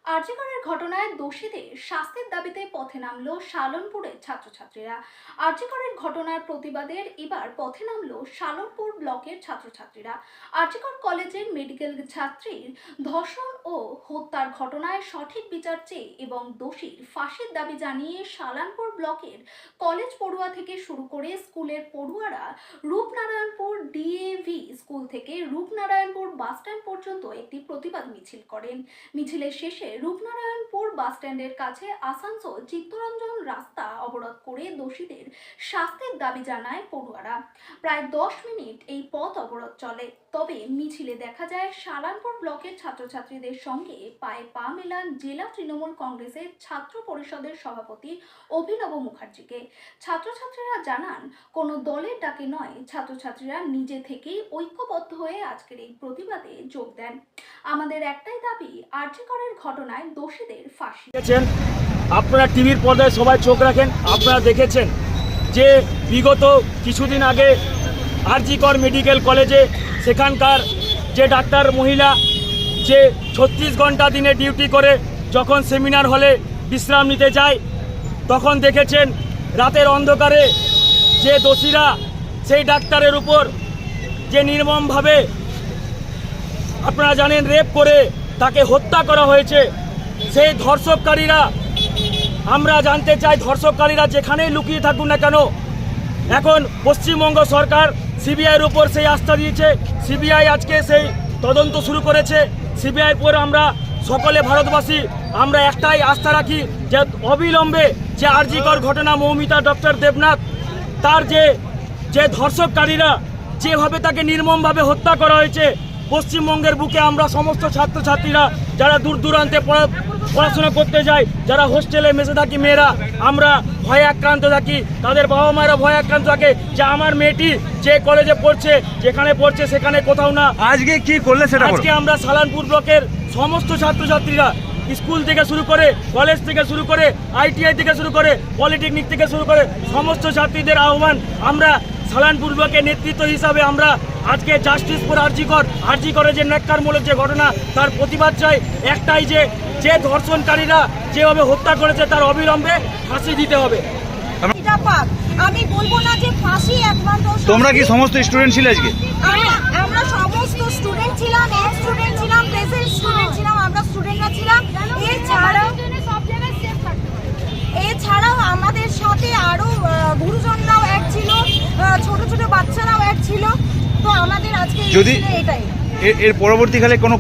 আরজিকরের ঘটনায় দোষীদের শাস্তির দাবিতে পথে নামল শালনপুরের ছাত্রছাত্রীরা। আরজিকরের ঘটনার প্রতিবাদের এবার পথে নামল শালনপুর ব্লকের ছাত্রছাত্রীরা। আরজিকর কলেজের মেডিকেল ছাত্রীর ধর্ষণ ও হত্যার ঘটনায় সঠিক বিচার চেয়ে এবং দোষীর ফাঁসির দাবি জানিয়ে শালনপুর ব্লকের কলেজ পড়ুয়া থেকে শুরু করে স্কুলের পড়ুয়ারা রূপনারায়ণপুর ডিএভি স্কুল থেকে রূপনারায়ণপুর বাসস্ট্যান্ড পর্যন্ত একটি প্রতিবাদ মিছিল করেন। মিছিলের শেষে রূপনারায়ণপুর বাসস্ট্যান্ডের কাছে আসানসোল চিত্তরঞ্জন রাস্তা অবরোধ করে দোষীদের শাস্তির দাবি জানায় পড়ুয়ারা। প্রায় 10 মিনিট এই পথ অবরোধ চলে। তবে মিছিলে দেখা যায় শালনপুর ব্লকের ছাত্রছাত্রীদের সঙ্গে পায়ে পা মেলান জেলা তৃণমূল কংগ্রেসের ছাত্র পরিষদের সভাপতি অভিনব মুখার্জিকে। ছাত্রছাত্রীরা জানান, কোনো দলের ডাকে নয়, ছাত্রছাত্রীরা নিজে থেকেই ঐক্যবদ্ধ হয়ে আজকের এই প্রতিবাদে যোগ দেন। আমাদের একটাই দাবি, আরজিকরের ঘটনায় দোষীদের ফাঁসি। আপনারা টিভির পর্দায় সবাই চোখ রাখেন, আপনারা দেখেছেন যে বিগত কিছুদিন আগে আরজিকর মেডিকেল কলেজে সেখানকার যে ডাক্তার মহিলা যে 36 ঘন্টা দিনে ডিউটি করে যখন সেমিনার হলে বিশ্রাম নিতে যায়, তখন দেখেছেন রাতের অন্ধকারে যে দোষীরা সেই ডাক্তারের উপর যে নির্মমভাবে আপনারা জানেন রেপ করে তাকে হত্যা করা হয়েছে। সেই ধর্ষককারীরা, আমরা জানতে চাই, ধর্ষককারীরা যেখানেই লুকিয়ে থাকুন না কেন, এখন পশ্চিমবঙ্গ সরকার সিবিআইয়ের উপর সেই আস্থা দিয়েছে। সিবিআই আজকে সেই তদন্ত শুরু করেছে। সিবিআইয়ের উপর আমরা সকলে ভারতবাসী আমরা একটাই আস্থা রাখি যে অবিলম্বে যে আরজিকর ঘটনা, মৌমিতা, ডক্টর দেবনাথ, তার যে ধর্ষককারীরা যেভাবে তাকে নির্মমভাবে হত্যা করা হয়েছে, পশ্চিমবঙ্গের বুকে আমরা সমস্ত ছাত্রছাত্রীরা যারা দূর দূরান্তে পড়াশোনা করতে যায়, যারা হোস্টেলে মেসে থাকি মেয়েরা, আমরা ভয়ে আক্রান্ত থাকি, তাদের বাবা মায়েরা ভয়ে আক্রান্ত থাকে যে আমার মেয়েটি যে কলেজে পড়ছে, যেখানে পড়ছে সেখানে কোথাও না। আজকে কি করলে সেটা? আজকে আমরা শালনপুর ব্লকের সমস্ত ছাত্রছাত্রীরা, স্কুল থেকে শুরু করে, কলেজ থেকে শুরু করে, আইটিআই থেকে শুরু করে, পলিটেকনিক থেকে শুরু করে সমস্ত ছাত্রীদের আহ্বান, আমরা শালনপুর ব্লকের নেতৃত্ব হিসাবে আমরা আজকে জাস্টিস ফর আরজিকরের যে ন্যাক্কারমূলক যে ঘটনা, তার প্রতিবাদ চাই। একটাই যে ধর্ষণকারীরা যেভাবে হত্যা করেছে তার অবিলম্বে ফাঁসি দিতে হবে। আমি বলবো না যে ফাঁসি একমাত্র। তোমরা কি সমস্ত স্টুডেন্ট ছিলে আজকে? আমরা সমস্ত স্টুডেন্ট ছিলাম, এক্স স্টুডেন্ট ছিলাম, প্রেজেন্ট স্টুডেন্ট ছিলাম, আমরা স্টুডেন্টরা ছিলাম। এছাড়াও আমাদের সাথে আরো গুরুজনরাও এক ছিল, ছোট ছোট বাচ্চারাও এক ছিল। তো আমাদের আজকে যদি এটাই, এর পরবর্তীকালে কোনো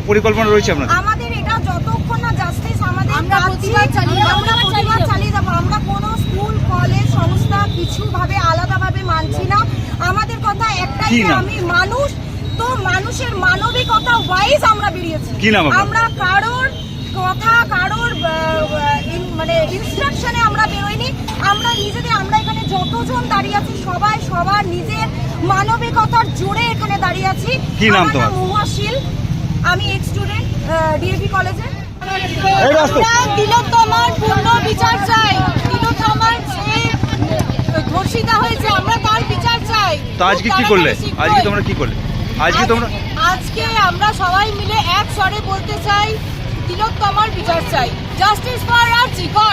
পরিকল্পনা রয়েছে আপনাদের? আমাদের এটা যতক্ষণ না জাস্টিস আমাদের, আমরা প্রতিবাদ চালিয়ে যাবো। আমরা কোনো স্কুল কলেজ সংস্থা কিছুভাবে আলাদাভাবে মানছি না। আমাদের কথা একটাই, আমি মানুষ, তো মানুষের মানবিকতা ওয়াইজ আমরা বেরিয়েছি। আমরা কারোর কথা, কারোর মানে ইনস্ট্রাকশনে আমরা বেরোইনি। আমরা নিজেদের, আমরা এখানে যতজন দাঁড়িয়ে আছি সবাই সবার নিজের মানবিকতার জোরে এখানে দাঁড়িয়ে আছি। মুহাশিল, আমি এক্স স্টুডেন্ট ডিএভি কলেজে। তিলোত্তমার পূর্ণ বিচার চাই। তিলোত্তমার যে ধর্ষিতা হয়েছে, আমরা তার বিচার চাই। তো আজকে কি করলে? আজকে তোমরা কি করলে? আজকে আমরা সবাই মিলে এক স্বরে বলতে চাই, তিলোত্তমার বিচার চাই। Justice for RG Kar.